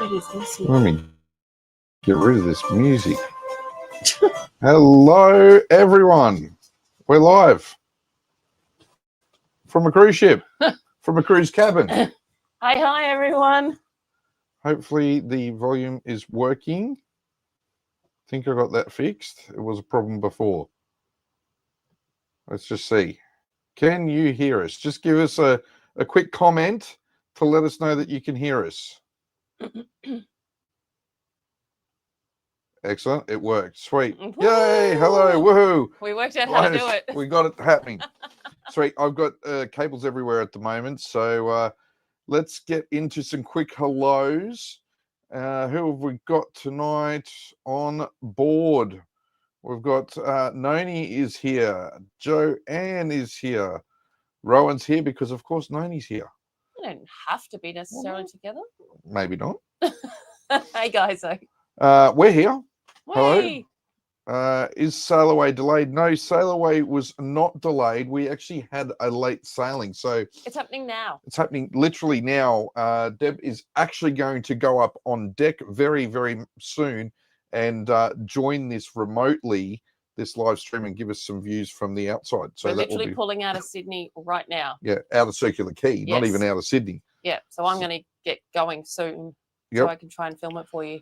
Let me get rid of this music. Hello, everyone. We're live from a cruise ship, from a cruise cabin. Hi, everyone. Hopefully the volume is working. I think I got that fixed. It was a problem before. Let's just see. Can you hear us? Just give us a quick comment to let us know that you can hear us. Excellent. It worked. Sweet. Woo! Yay. Hello. Woohoo. We worked out how to do it. We got it happening. Sweet. I've got cables everywhere at the moment. So let's get into some quick hellos. Who have we got tonight on board? We've got Noni is here. Joanne is here. Rowan's here because, of course, Noni's here. You don't have to be necessarily together. Maybe not. Hey, guys. We're here. Hey. Hello. Is Sailaway delayed? No, Sailaway was not delayed. We actually had a late sailing. So it's happening now. It's happening literally now. Deb is actually going to go up on deck very, very soon and join this remotely, this live stream, and give us some views from the outside. So we're literally pulling out of Sydney right now. Yeah, out of Circular Quay, yes. Not even out of Sydney. Yeah, so I'm going to get going soon so I can try and film it for you.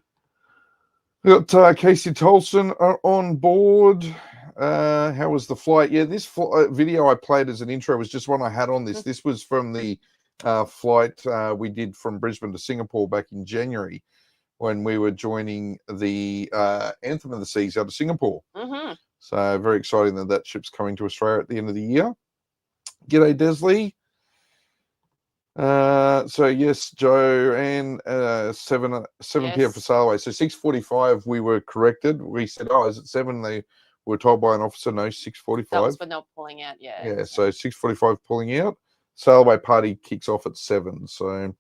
We've got Casey Tolson on board. How was the flight? Yeah, this video I played as an intro was just one I had on this. This was from the flight we did from Brisbane to Singapore back in January when we were joining the Anthem of the Seas out of Singapore. So very exciting that that ship's coming to Australia at the end of the year. G'day, Desley. So yes, Joe, and 7 p.m. for Sailaway. So 6:45 we were corrected. We said, oh, is it 7? They were told by an officer, no, 6:45. That was when they were pulling out, yeah. Yeah, so 6:45 pulling out. Sailaway party kicks off at 7. So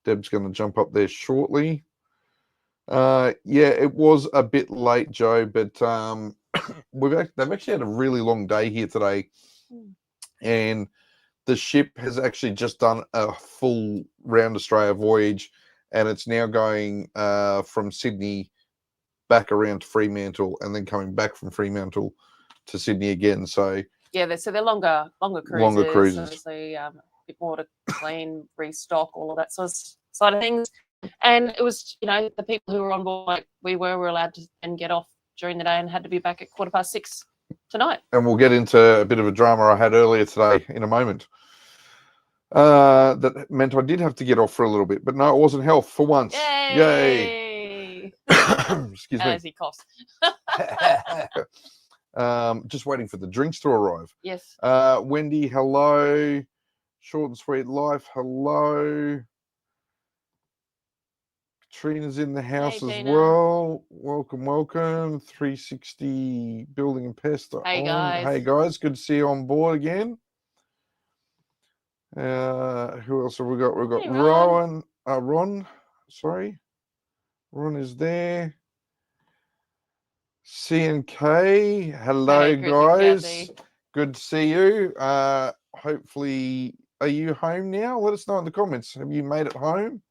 Deb's going to jump up there shortly. Yeah, it was a bit late, Joe, but they've actually had a really long day here today, and the ship has actually just done a full round Australia voyage, and it's now going from Sydney back around to Fremantle, and then coming back from Fremantle to Sydney again. So yeah, so they're longer cruises. Obviously, a bit more to clean, restock, all of that side of things. And it was, the people who were on board, like we were allowed to then get off during the day and had to be back at 6:15 tonight. And we'll get into a bit of a drama I had earlier today in a moment. That meant I did have to get off for a little bit, but no, it wasn't health for once. Yay! Excuse me. As he coughs. Just waiting for the drinks to arrive. Yes. Wendy, hello. Short and Sweet Life, hello. Katrina's in the house as well. Welcome. 360 Building and Pest. Hey, guys. Hey, guys. Good to see you on board again. Who else have we got? We've got Ron. Ron is there. C&K. Hello, guys. Good to see you. Hopefully, are you home now? Let us know in the comments. Have you made it home?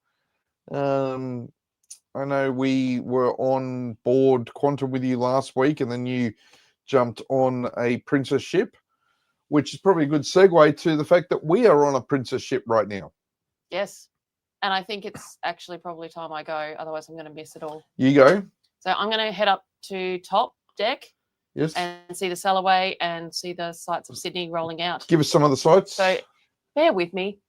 I know we were on board Quantum with you last week, and then you jumped on a Princess ship, which is probably a good segue to the fact that we are on a Princess ship right now. Yes. And I think it's actually probably time I go. Otherwise, I'm going to miss it all. You go. So I'm going to head up to top deck. Yes. And see the Sailaway and see the sights of Sydney rolling out. Give us some of the sights. So bear with me.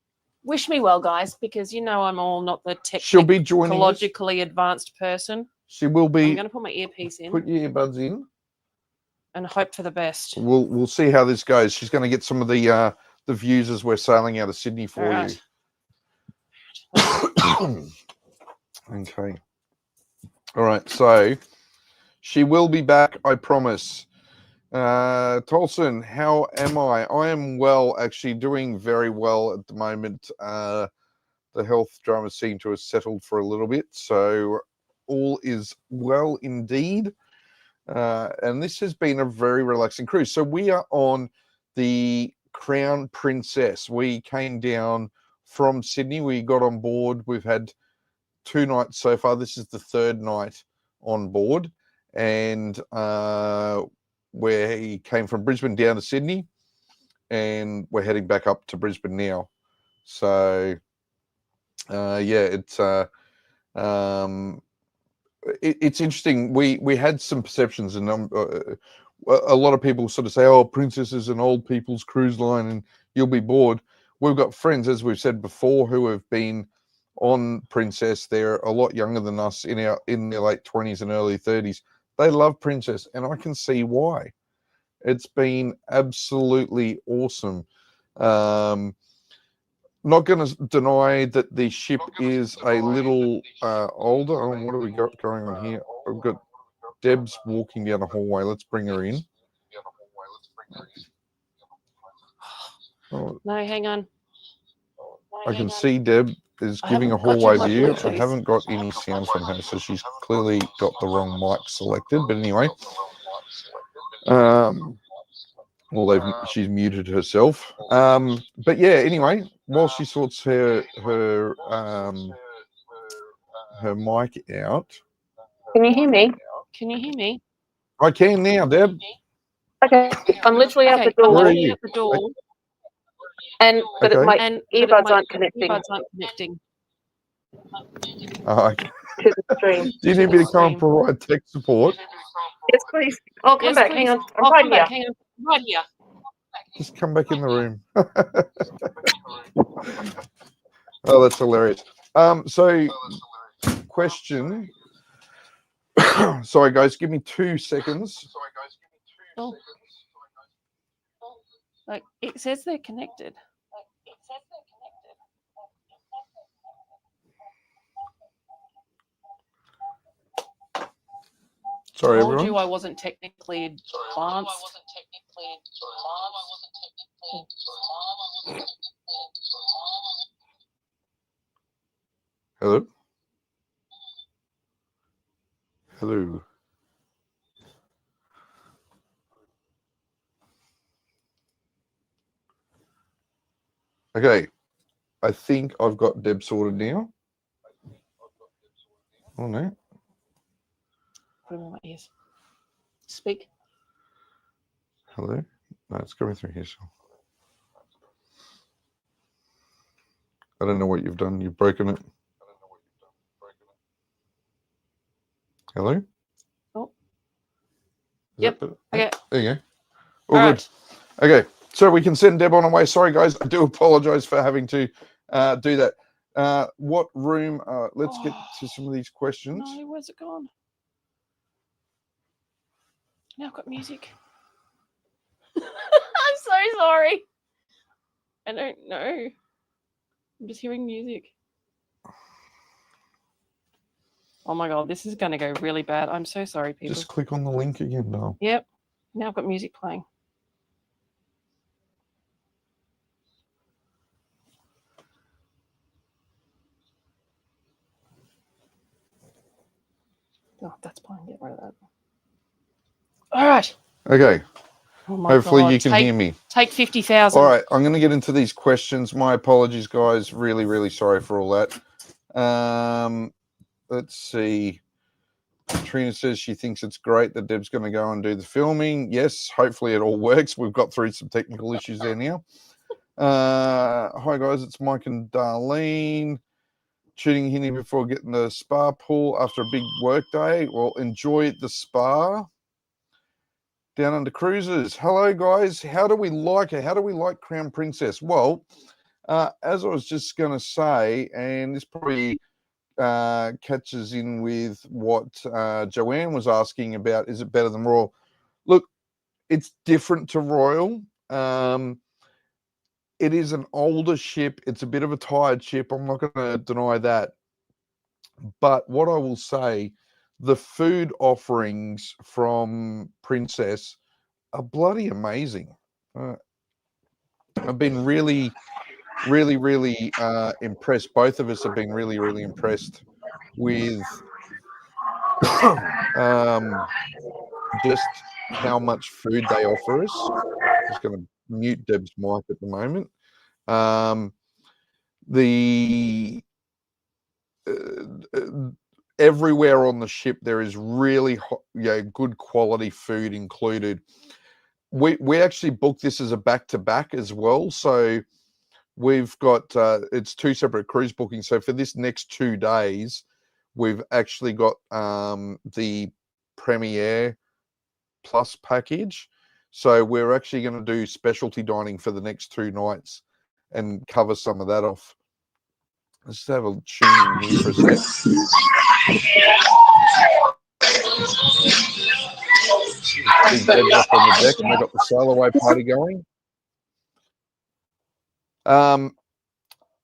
Wish me well, guys, because I'm all not the technologically advanced person. She will be. I'm going to put my earpiece in. Put your earbuds in. And hope for the best. We'll see how this goes. She's going to get some of the views as we're sailing out of Sydney for you. Okay. All right. So she will be back, I promise. Tolson, how am I? I am well, actually doing very well at the moment. The health drama seem to have settled for a little bit, so all is well indeed. And this has been a very relaxing cruise. So we are on the Crown Princess. We came down from Sydney. We got on board. We've had 2 nights so far. This is the 3rd night on board, and we came from Brisbane down to Sydney, and we're heading back up to Brisbane now. So it's interesting. We had some perceptions, and a lot of people sort of say, "Oh, Princess is an old people's cruise line, and you'll be bored." We've got friends, as we've said before, who have been on Princess. They're a lot younger than us, in their late 20s and early 30s. They love Princess, and I can see why. It's been absolutely awesome. Not going to deny that the ship is a little older. Oh, what have we got going on here? I've got Deb's walking down the hallway. Let's bring her in. Oh, No, hang on. I can see Deb is giving a hallway view. I haven't got any sound from her, so she's clearly got the wrong mic selected. But anyway, she's muted herself. But yeah, anyway, while she sorts her mic out. Can you hear me? Can you hear me? I can now, Deb. Okay, I'm literally out the door. Where are you? But my earbuds aren't connecting. Oh, okay. To the stream. Do you need me to come and provide tech support? Yes, please. I'll come back. Hang on. I'm right here. Hang on. Right here. Just come back in the room. Oh, that's hilarious. So, question. Sorry, guys. Give me 2 seconds. Oh. Like, it says they're connected. Sorry, I told everyone. you I wasn't technically advanced. Hello? Hello. Okay. I think I've got Deb sorted now. Oh, no. Put them on my ears. Speak. Hello? No, it's coming through here. So. I don't know what you've done. You've broken it. Hello? Oh. Is Yep. Okay. There you go. All good. Right. Okay. So we can send Deb on her way. Sorry, guys. I do apologize for having to do that. What room? Let's get to some of these questions. No, where's it gone? Now I've got music. I'm so sorry. I don't know. I'm just hearing music. Oh my God, this is going to go really bad. I'm so sorry, people. Just click on the link again, now. Yep. Now I've got music playing. Oh, that's playing. Get rid of that. All right. Okay. Oh my Hopefully God. you can hear me. Take 50,000. All right. I'm going to get into these questions. My apologies, guys. Really, really sorry for all that. Let's see. Katrina says she thinks it's great that Deb's going to go and do the filming. Yes, hopefully it all works. We've got through some technical issues there now. Hi, guys. It's Mike and Darlene. Tuning in here before getting the spa pool after a big work day. Well, enjoy the spa. Down Under Cruises. Hello, guys. How do we like it? How do we like Crown Princess? Well, as I was just going to say, and this probably catches in with what Joanne was asking about, is it better than Royal? Look, it's different to Royal. It is an older ship. It's a bit of a tired ship. I'm not going to deny that. But what I will say, the food offerings from Princess are bloody amazing. I've been really, really, really impressed. Both of us have been really, really impressed with just how much food they offer us. Just going to mute Deb's mic at the moment. everywhere on the ship there is really good quality food included. We actually booked this as a back-to-back as well, so we've got it's 2 separate cruise bookings. So for this next 2 days, we've actually got the Premier Plus package. So we're actually going to do specialty dining for the next 2 nights and cover some of that off. Let's have a tune in here for a sec. Big Deb's up on the deck, and they've got the Sailaway party going.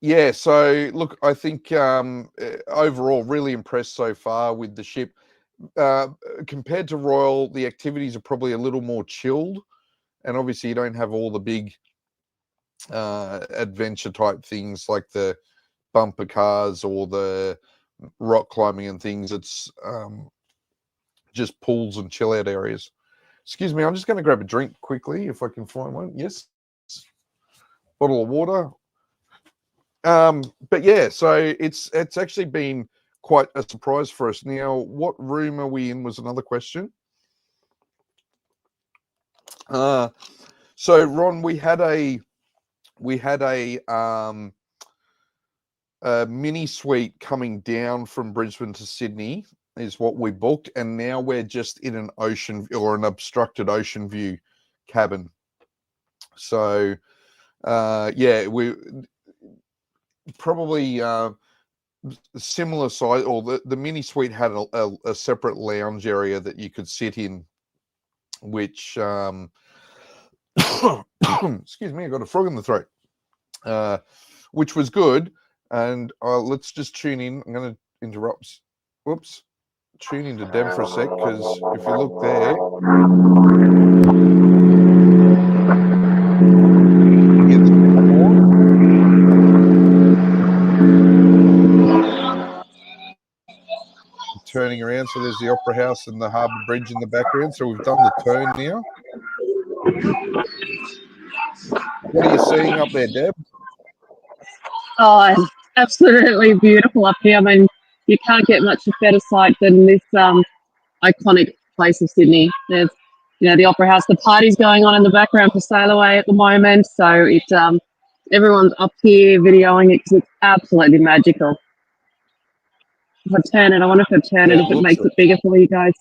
Yeah, so look, I think overall really impressed so far with the ship. Compared to Royal, the activities are probably a little more chilled, and obviously you don't have all the big adventure type things like the bumper cars or the rock climbing and things. It's just pools and chill out areas. Excuse me, I'm just going to grab a drink quickly if I can find one. Yes, bottle of water. But yeah, so it's actually been quite a surprise for us. Now, what room are we in was another question. So Ron, we had a mini suite coming down from Brisbane to Sydney is what we booked, and now we're just in an ocean or an obstructed ocean view cabin. So yeah, we probably similar size, or the mini suite had a separate lounge area that you could sit in, which excuse me, I got a frog in the throat, which was good. And let's just tune in. I'm going to interrupt. Whoops. Tune into Deb for a sec, because if you look there, turning around, so there's the Opera House and the Harbour Bridge in the background. So we've done the turn now. What are you seeing up there, Deb? Oh, it's absolutely beautiful up here. I mean, you can't get much better sight than this iconic place of Sydney. There's, the Opera House. The party's going on in the background for Sailaway at the moment, so it's everyone's up here videoing it because it's absolutely magical. If I turn it, I wonder if I turn it, if it makes it bigger for you guys.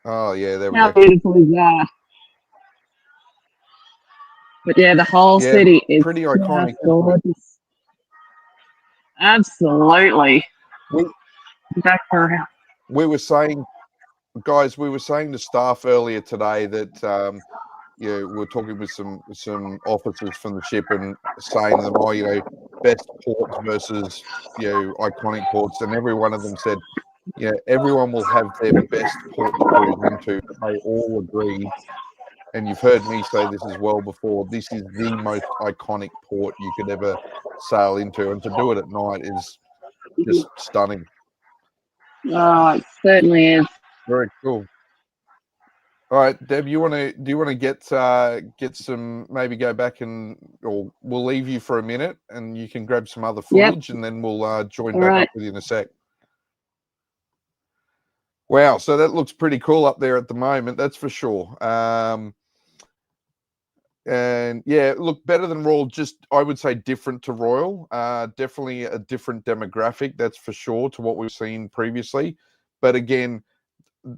Oh yeah, there we go. How beautiful is that? But yeah, the whole city is pretty iconic. Gorgeous. Absolutely. Back around. We were saying, guys, to staff earlier today that we're talking with some officers from the ship and saying to them, best ports versus iconic ports, and every one of them said, everyone will have their best port to cruise into. They all agree. And you've heard me say this as well before, this is the most iconic port you could ever sail into. And to do it at night is just stunning. Oh, it certainly is. Very cool. All right, Deb, do you want to get some, maybe go back or we'll leave you for a minute and you can grab some other footage, and then we'll join back up with you in a sec. Wow, so that looks pretty cool up there at the moment, that's for sure. And yeah, look, better than Royal, just I would say different to Royal. Definitely a different demographic, that's for sure, to what we've seen previously. But again,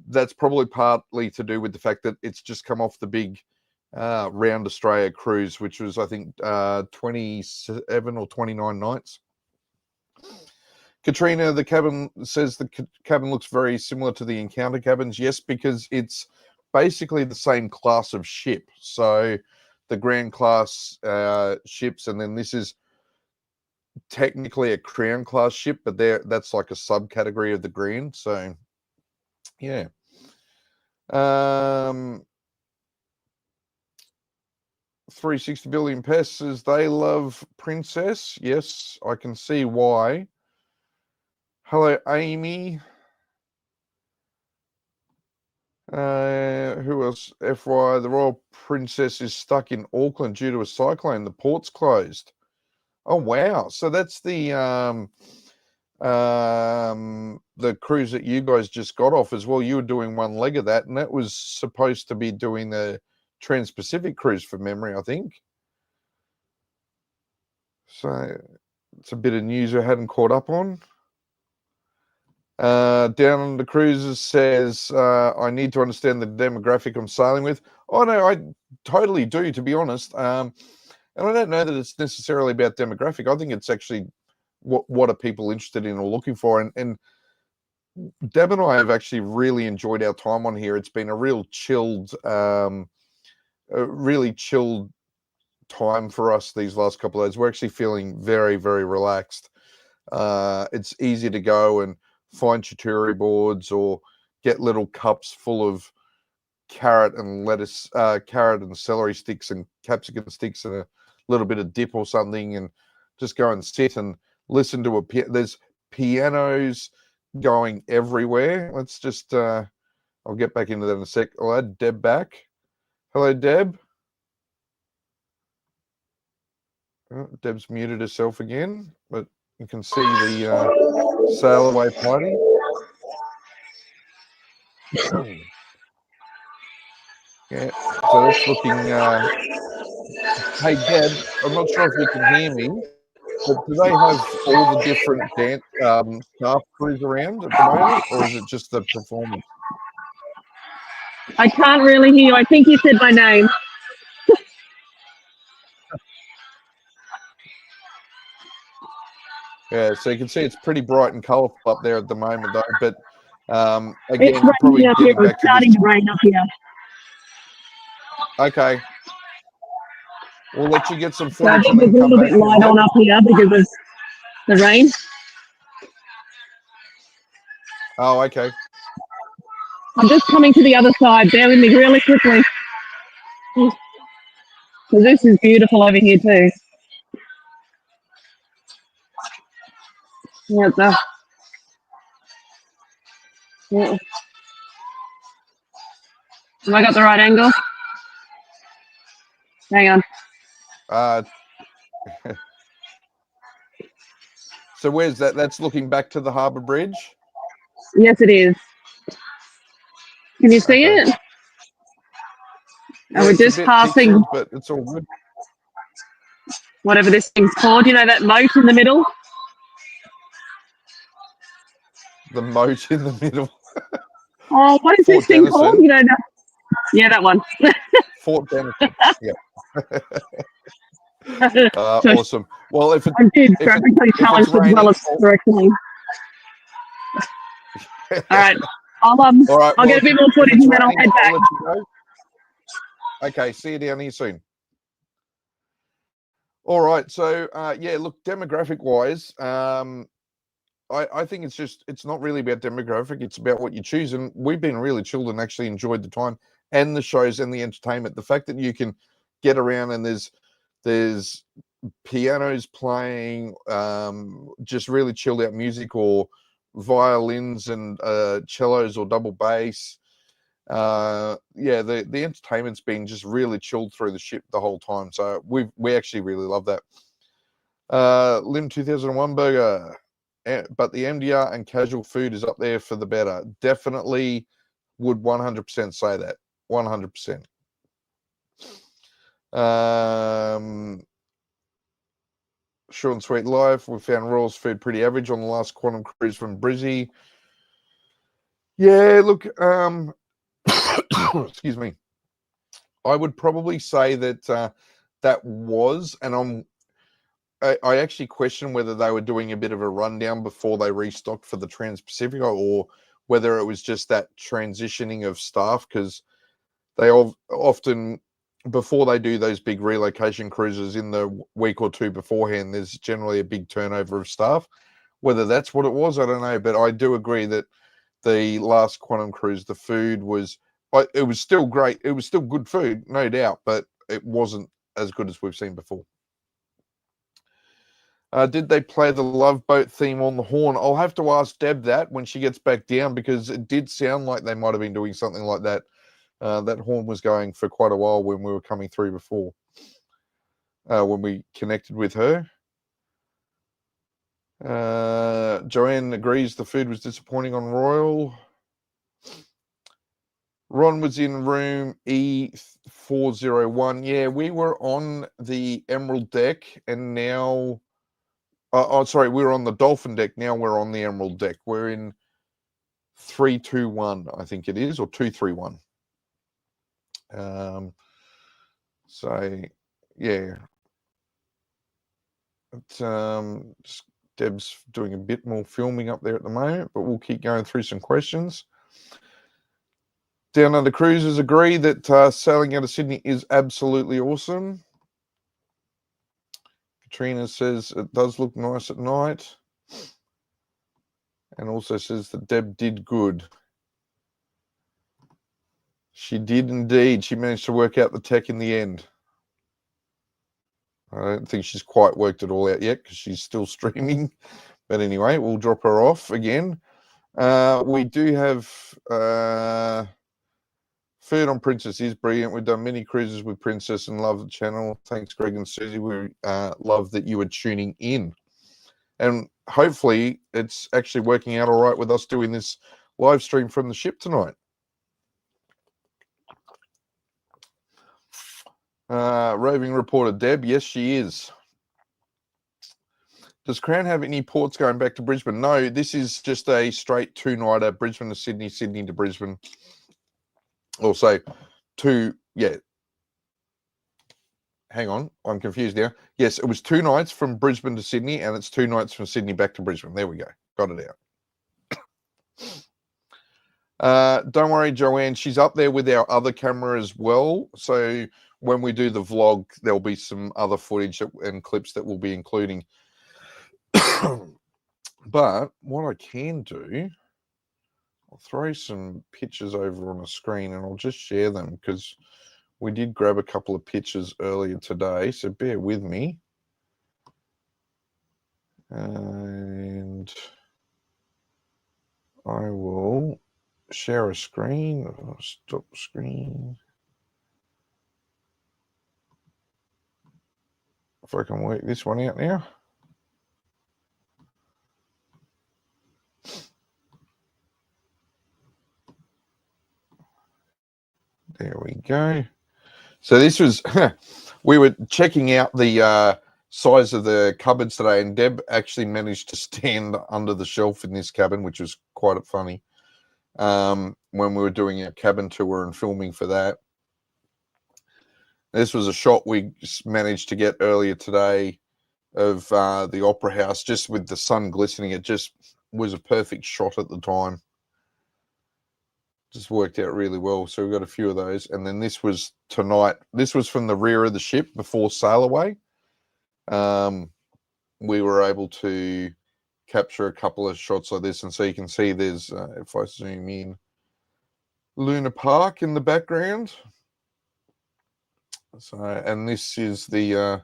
that's probably partly to do with the fact that it's just come off the big Round Australia cruise, which was, I think, 27 or 29 nights. Katrina, the cabin says the cabin looks very similar to the Encounter cabins. Yes, because it's basically the same class of ship. So the Grand class ships, and then this is technically a Crown class ship, but that's like a subcategory of the Grand. So yeah. 360 billion pests says they love Princess. Yes, I can see why. Hello, Amy. Who else? FY, the Royal Princess is stuck in Auckland due to a cyclone. The port's closed. Oh wow! So that's the the cruise that you guys just got off as well. You were doing one leg of that, and that was supposed to be doing the Trans-Pacific cruise from memory, I think. So it's a bit of news I hadn't caught up on. Down on the cruises says, I need to understand the demographic I'm sailing with. Oh, no, I totally do, to be honest. And I don't know that it's necessarily about demographic. I think it's actually what are people interested in or looking for. And Deb and I have actually really enjoyed our time on here. It's been a really chilled time for us these last couple of days. We're actually feeling very, very relaxed. It's easy to go and find charcuterie boards or get little cups full of carrot and lettuce, carrot and celery sticks and capsicum sticks and a little bit of dip or something, and just go and sit and listen to there's pianos going everywhere. Let's just I'll get back into that in a sec. I'll add Deb back. Hello, Deb. Oh, Deb's muted herself again, but you can see the Sailaway party. Yeah, so that's looking. Hey, Deb, I'm not sure if you can hear me, but do they have all the different dance staff crews around at the moment, or is it just the performance? I can't really hear you. I think you said my name. Yeah, so you can see it's pretty bright and colourful up there at the moment, though. But again, it's probably up getting here. back It's to starting this. to rain up here. Okay, we'll let you get some So I footage think and then it's a come little back. bit light on up here because of the rain. Oh, okay. I'm just coming to the other side. Bear with me really quickly. So this is beautiful over here too. Yeah, yeah. Have I got the right angle? Hang on. So where's that? That's looking back to the Harbour Bridge? Yes, it is. Can you see it? Yeah, and we're it's just a bit passing pixeled, but it's all good. whatever this thing's called. You know that moat in the middle? The moat in the middle. Oh, what is Fort this thing Denison. called? You know, yeah, that one. Fort Denison. Yeah. Awesome. Well, if it's graphically challenged as well as correctly. All right. All right, I'll get a bit more footage and then I'll head back. Let you go. Okay, see you down here soon. All right, so yeah, look, demographic wise, I think it's not really about demographic, it's about what you choose. And we've been really chilled and actually enjoyed the time and the shows and the entertainment. The fact that you can get around and there's pianos playing, just really chilled out music, or violins and cellos or double bass. Yeah, the entertainment's been just really chilled through the ship the whole time. So we actually really love that. Lim 2001 burger. But the MDR and casual food is up there for the better. Definitely would 100% say that. 100%. Short and sweet life. We found Royal's food pretty average on the last Quantum cruise from Brizzy. Yeah, look, excuse me. I would probably say that that was, and I actually question whether they were doing a bit of a rundown before they restocked for the Trans-Pacific, or whether it was just that transitioning of staff, because they often, before they do those big relocation cruises in the week or two beforehand, there's generally a big turnover of staff. Whether that's what it was, I don't know, but I do agree that the last Quantum cruise, the food was, it was still great. It was still good food, no doubt, but it wasn't as good as we've seen before. Did they play the Love Boat theme on the horn? I'll have to ask Deb that when she gets back down, because it did sound like they might have been doing something like that. That horn was going for quite a while when we were coming through before, when we connected with her. Joanne agrees the food was disappointing on Royal. Ron was in room E401. Yeah, we were on the Emerald deck, and now... sorry, we were on the Dolphin deck. Now we're on the Emerald deck. We're in 321, I think it is, or 231. So, yeah. Deb's doing a bit more filming up there at the moment, but we'll keep going through some questions. Down Under Cruisers agree that sailing out of Sydney is absolutely awesome. Katrina says it does look nice at night. And also says that Deb did good. She did indeed. She managed to work out the tech in the end. I don't think she's quite worked it all out yet because she's still streaming. But anyway, we'll drop her off again. We do have food on Princess is brilliant. We've done many cruises with Princess and love the channel. Thanks, Greg and Susie. We love that you were tuning in. And hopefully it's actually working out all right with us doing this live stream from the ship tonight. Roving reporter Deb, yes, she is. Does Crown have any ports going back to Brisbane? No, this is just a straight two-nighter, Brisbane to Sydney, Sydney to Brisbane. Also, hang on, I'm confused now. Yes, it was 2 nights from Brisbane to Sydney, and it's 2 nights from Sydney back to Brisbane. There we go. Got it out. Don't worry, Joanne. She's up there with our other camera as well. So when we do the vlog, there'll be some other footage and clips that we'll be including. But what I can do, I'll throw some pictures over on a screen and I'll just share them because we did grab a couple of pictures earlier today. So bear with me. And I will share a screen. Stop screen. If I can work this one out now. There we go. So this was, we were checking out the size of the cupboards today, and Deb actually managed to stand under the shelf in this cabin, which was quite funny when we were doing our cabin tour and filming for that. This was a shot we managed to get earlier today of the Opera House, just with the sun glistening. It just was a perfect shot at the time. Just worked out really well. So we've got a few of those. And then this was tonight. This was from the rear of the ship before Sailaway. We were able to capture a couple of shots like this. And so you can see there's, if I zoom in, Luna Park in the background. So, and this is the, I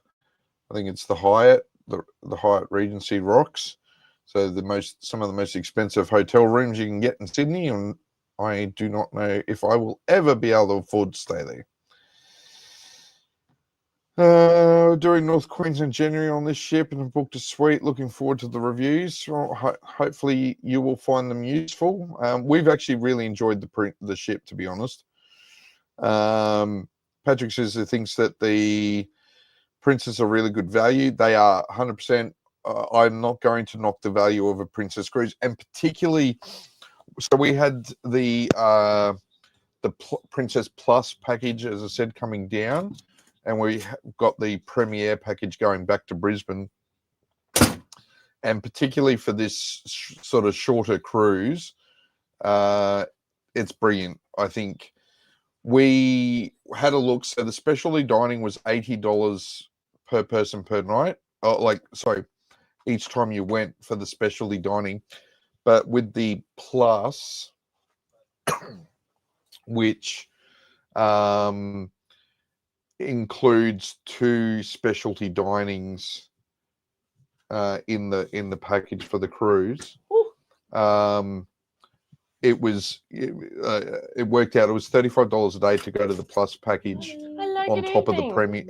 think it's the Hyatt, the Hyatt Regency Rocks. So some of the most expensive hotel rooms you can get in Sydney, and I do not know if I will ever be able to afford to stay there. Doing North Queensland January on this ship and have booked a suite. Looking forward to the reviews. Well, hopefully you will find them useful. We've actually really enjoyed the ship, to be honest. Patrick says he thinks that the Princess are really good value. They are 100%. I'm not going to knock the value of a Princess cruise, and particularly, so we had the Princess Plus package, as I said, coming down, and we got the Premier package going back to Brisbane. And particularly for this sort of shorter cruise, it's brilliant. I think we had a look. So the specialty dining was $80 per person per night. Each time you went for the specialty dining. But with the Plus, which includes 2 specialty dinings in the package for the cruise, it worked out. It was $35 a day to go to the Plus package on top of the Premier,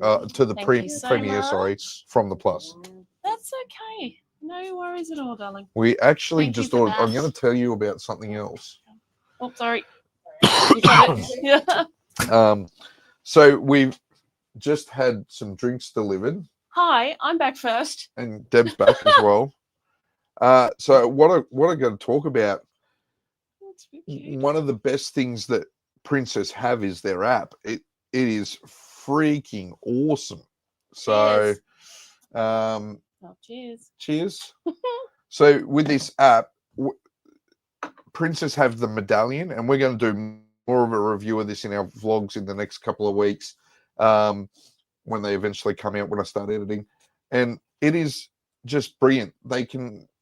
from the Plus. That's It's okay. No worries at all, darling. We actually Thank you just for ordered. I'm that. going to tell you about something else. Oh, sorry. You got it. Yeah. So we've just had some drinks delivered. Hi, I'm back first. And Deb's back as well. So what I'm going to talk about, one of the best things that Princess have is their app. It is freaking awesome. So, cheers. Cheers. So with this app, Princess have the medallion, and we're going to do more of a review of this in our vlogs in the next couple of weeks, when they eventually come out, when I start editing. And it is just brilliant.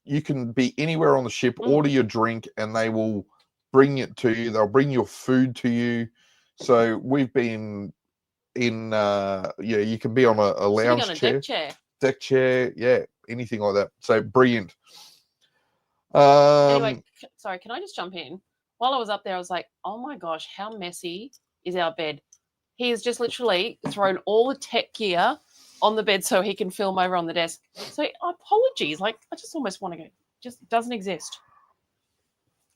You can be anywhere on the ship, order your drink, and they will bring it to you. They'll bring your food to you. So we've been in, you can be on a lounge chair. Deck chair, yeah, anything like that. So brilliant. Anyway, sorry, can I just jump in? While I was up there, I was like, oh my gosh, how messy is our bed? He has just literally thrown all the tech gear on the bed so he can film over on the desk. So apologies. Like, I just almost want to go. Just doesn't exist.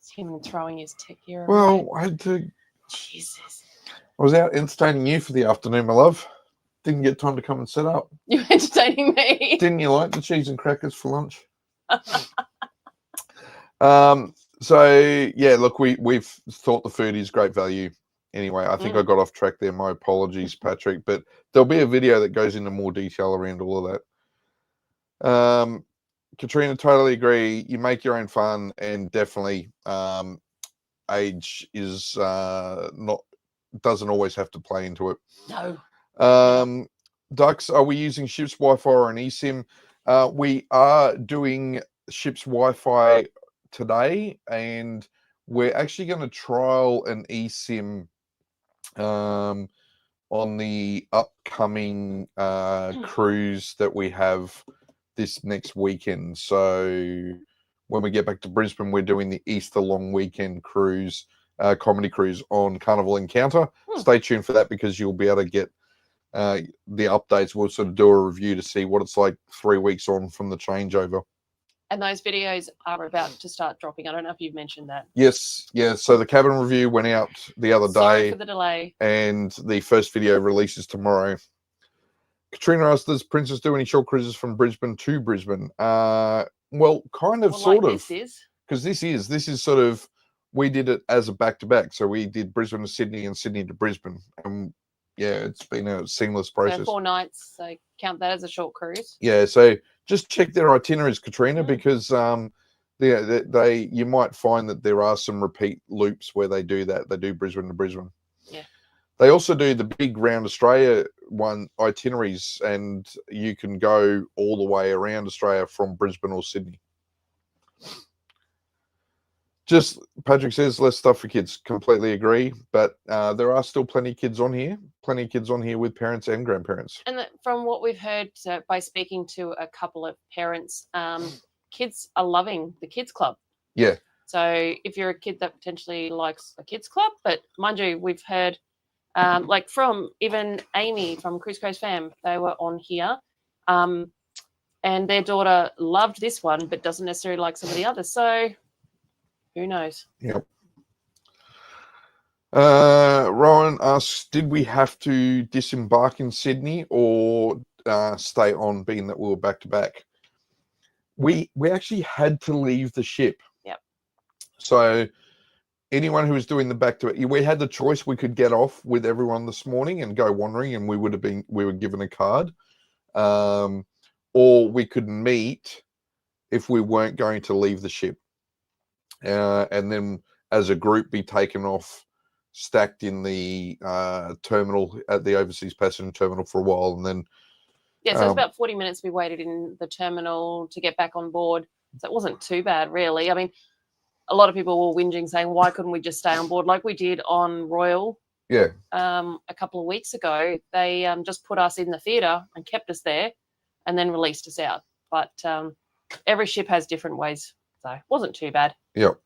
It's him throwing his tech gear away. Well, I had to. Jesus. I was out entertaining you for the afternoon, my love. Didn't get time to come and set up. You're entertaining me. Didn't you like the cheese and crackers for lunch? So yeah, look, we've thought the food is great value. Anyway, I think I got off track there. My apologies, Patrick. But there'll be a video that goes into more detail around all of that. Katrina, totally agree. You make your own fun, and definitely age is doesn't always have to play into it. No. Ducks, are we using ship's Wi-Fi or an eSIM? We are doing ship's Wi-Fi today, and we're actually going to trial an eSIM on the upcoming cruise that we have this next weekend. So when we get back to Brisbane, we're doing the Easter long weekend cruise, comedy cruise on Carnival Encounter. Stay tuned for that, because you'll be able to get the updates. We'll sort of do a review to see what it's like 3 weeks on from the changeover. And those videos are about to start dropping. I don't know if you've mentioned that. Yes, yeah. So the cabin review went out the other day. Sorry for the delay. And the first video releases tomorrow. Katrina asked, does Princess do any short cruises from Brisbane to Brisbane? Well, kind of, sort of. Because this is sort of, we did it as a back-to-back. So we did Brisbane to Sydney and Sydney to Brisbane. And yeah, it's been a seamless process. So 4 nights, so count that as a short cruise. Yeah, so just check their itineraries, Katrina, because you might find that there are some repeat loops where they do that. They do Brisbane to Brisbane. Yeah. They also do the big Round Australia one itineraries, and you can go all the way around Australia from Brisbane or Sydney. Just, Patrick says, less stuff for kids. Completely agree. But there are still plenty of kids on here. Plenty of kids on here with parents and grandparents. And from what we've heard by speaking to a couple of parents, kids are loving the kids club. Yeah. So if you're a kid that potentially likes a kids club, but mind you, we've heard like from even Amy from Cruise Coast Fam, they were on here. And their daughter loved this one, but doesn't necessarily like some of the others. So who knows? Yep. Ryan asks, did we have to disembark in Sydney or stay on, being that we were back to back? We actually had to leave the ship. Yep. So anyone who was doing the back to back, we had the choice. We could get off with everyone this morning and go wandering, and we were given a card, or we could meet if we weren't going to leave the ship. And then as a group be taken off, stacked in the terminal at the overseas passenger terminal for a while, and then so it was about 40 minutes we waited in the terminal to get back on board. So it wasn't too bad, really. I mean, a lot of people were whinging, saying, why couldn't we just stay on board like we did on Royal? Yeah. A couple of weeks ago, they just put us in the theatre and kept us there and then released us out. But every ship has different ways. So it wasn't too bad. Yep.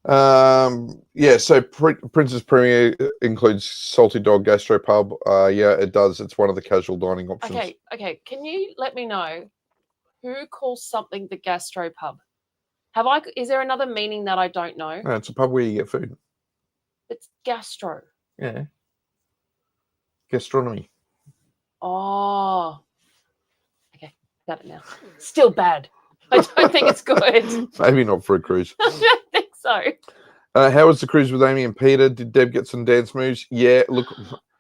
Yeah, so Princess Premier includes Salty Dog Gastropub. Yeah, it does. It's one of the casual dining options. Okay. Can you let me know who calls something the gastropub? Is there another meaning that I don't know? No, it's a pub where you get food. It's gastro. Yeah. Gastronomy. Oh. Okay, got it now. Still bad. I don't think it's good. Maybe not for a cruise. I don't think so. How was the cruise with Amy and Peter? Did Deb get some dance moves? Yeah, look.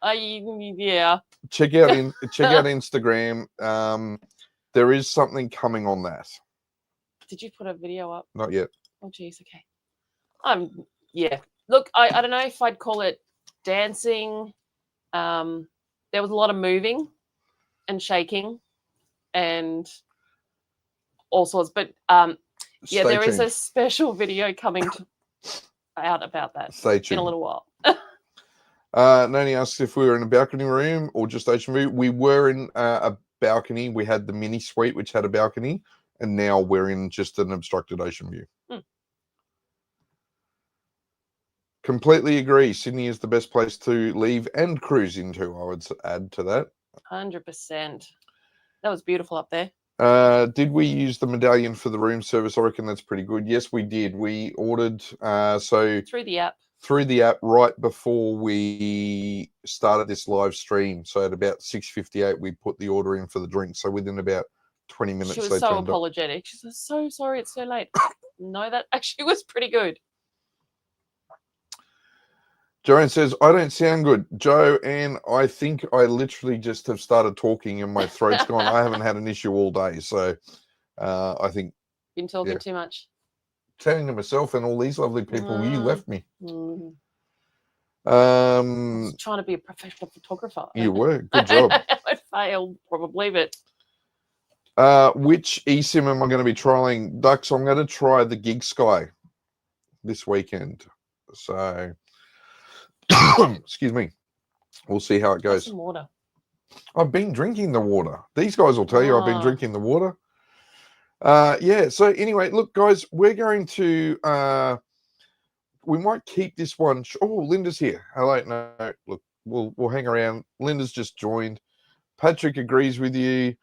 Yeah. Check out Instagram. There is something coming on that. Did you put a video up? Not yet. Oh, geez. Okay. Yeah. Look, I don't know if I'd call it dancing. There was a lot of moving and shaking and all sorts. But yeah, there is a special video coming out about that in a little while. Noni asked if we were in a balcony room or just ocean view. We were in a balcony. We had the mini suite, which had a balcony, and now we're in just an obstructed ocean view. Completely agree. Sydney is the best place to leave and cruise into, I would add to that. 100%. That was beautiful up there. Did we use the medallion for the room service? I reckon that's pretty good. Yes, we did. We ordered through the app right before we started this live stream. So at about 6:58, we put the order in for the drink. So within about 20 minutes, she was so apologetic. She said, "So sorry, it's so late." No, that actually was pretty good. Joanne says, I don't sound good. Joanne, I think I literally just have started talking and my throat's gone. I haven't had an issue all day. So I think. Been talking too much. Telling to myself and all these lovely people, you left me. I was trying to be a professional photographer. You were. Good job. I failed probably, but. Which eSIM am I going to be trialing? Ducks, I'm going to try the Gig Sky this weekend. So. Excuse me. We'll see how it goes. Some water. I've been drinking the water. These guys will tell you I've been drinking the water. Yeah. So anyway, look, guys, we're going to. We might keep this one. Oh, Linda's here. Hello. No, look, we'll hang around. Linda's just joined. Patrick agrees with you.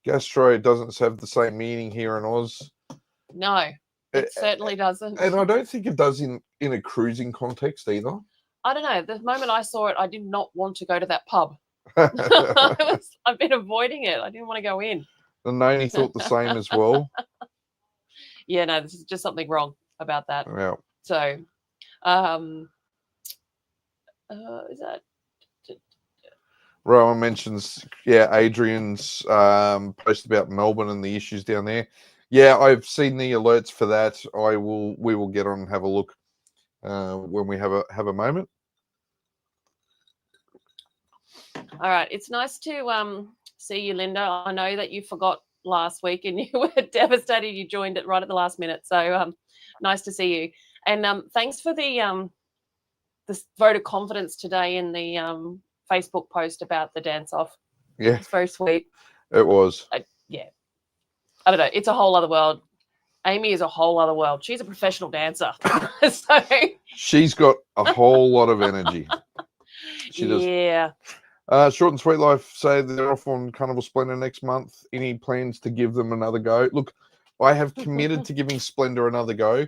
Gastro doesn't have the same meaning here in Oz. No, it certainly doesn't. And I don't think it does in a cruising context either. I don't know. The moment I saw it, I did not want to go to that pub. I've been avoiding it. I didn't want to go in. And Noni thought the same as well. Yeah, no, this is just something wrong about that. Yeah. So, is that? Rowan mentions, Adrian's post about Melbourne and the issues down there. Yeah, I've seen the alerts for that. We will get on and have a look when we have a moment. All right, it's nice to see you, Linda. I know that you forgot last week and you were devastated. You joined it right at the last minute, so nice to see you. And thanks for the vote of confidence today in the Facebook post about the dance off. Yeah, it's very sweet. It was. Yeah, I don't know. It's a whole other world. Amy is a whole other world. She's a professional dancer. So she's got a whole lot of energy. She does. Yeah. Short and Sweet Life say they're off on Carnival Splendor next month. Any plans to give them another go? Look, I have committed to giving Splendor another go.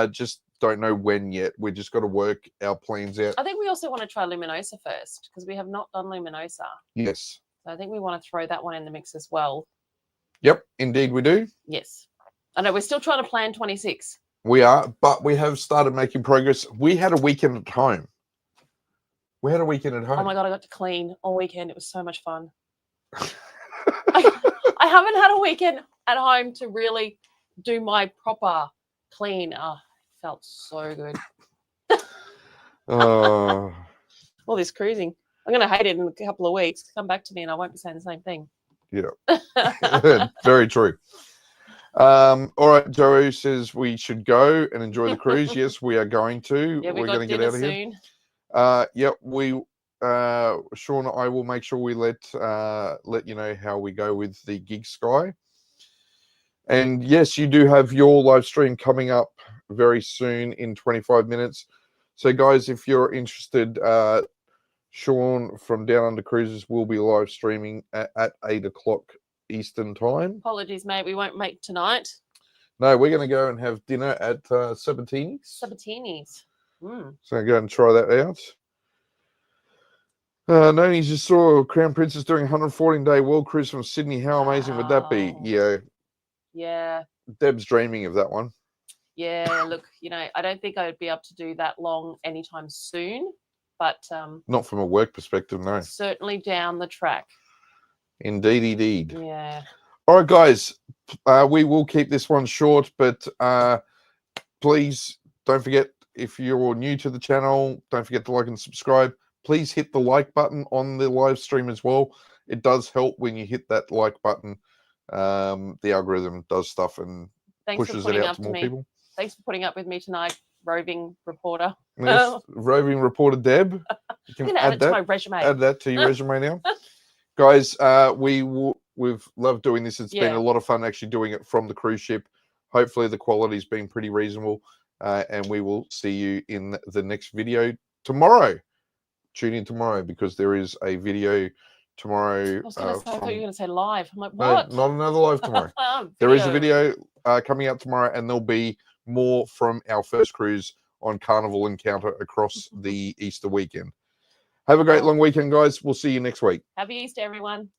Just don't know when yet. We just got to work our plans out. I think we also want to try Luminosa first because we have not done Luminosa. Yes. So I think we want to throw that one in the mix as well. Yep, indeed we do. Yes. I know we're still trying to plan 26. We are, but we have started making progress. We had a weekend at home. Oh my God, I got to clean all weekend. It was so much fun. I haven't had a weekend at home to really do my proper clean. Oh, it felt so good. All this cruising. I'm going to hate it in a couple of weeks. Come back to me and I won't be saying the same thing. Yeah. Very true. All right, Joe says we should go and enjoy the cruise. Yes, we are going to. Yeah, we're going to get out of here. Yeah, Sean, I will make sure we let you know how we go with the Gig Sky. And yes, you do have your live stream coming up very soon in 25 minutes. So, guys, if you're interested, Sean from Down Under Cruises will be live streaming at 8 o'clock Eastern time. Apologies, mate. We won't make tonight. No, we're going to go and have dinner at Sabatini's. Sabatini's. So go and try that out. Noni just saw Crown Princess doing 114-day world cruise from Sydney. How amazing would that be? Yeah. Yeah. Deb's dreaming of that one. Yeah, look, you know, I don't think I would be able to do that long anytime soon, but not from a work perspective, no. Certainly down the track. Indeed. Yeah. All right, guys, we will keep this one short, but please don't forget, if you're new to the channel, don't forget to like and subscribe. Please hit the like button on the live stream as well. It does help when you hit that like button. The algorithm does stuff and pushes it out to more people. Thanks for putting up with me tonight, roving reporter. Yes, roving reporter Deb. You can add it to my resume. Add that to your resume now. Guys, we've loved doing this. It's been a lot of fun actually doing it from the cruise ship. Hopefully the quality's been pretty reasonable. And we will see you in the next video tomorrow. Tune in tomorrow because there is a video tomorrow. I thought you were going to say live. I'm like, what? No, not another live tomorrow. There is a video coming out tomorrow, and there'll be more from our first cruise on Carnival Encounter across the Easter weekend. Have a great long weekend, guys. We'll see you next week. Happy Easter, everyone.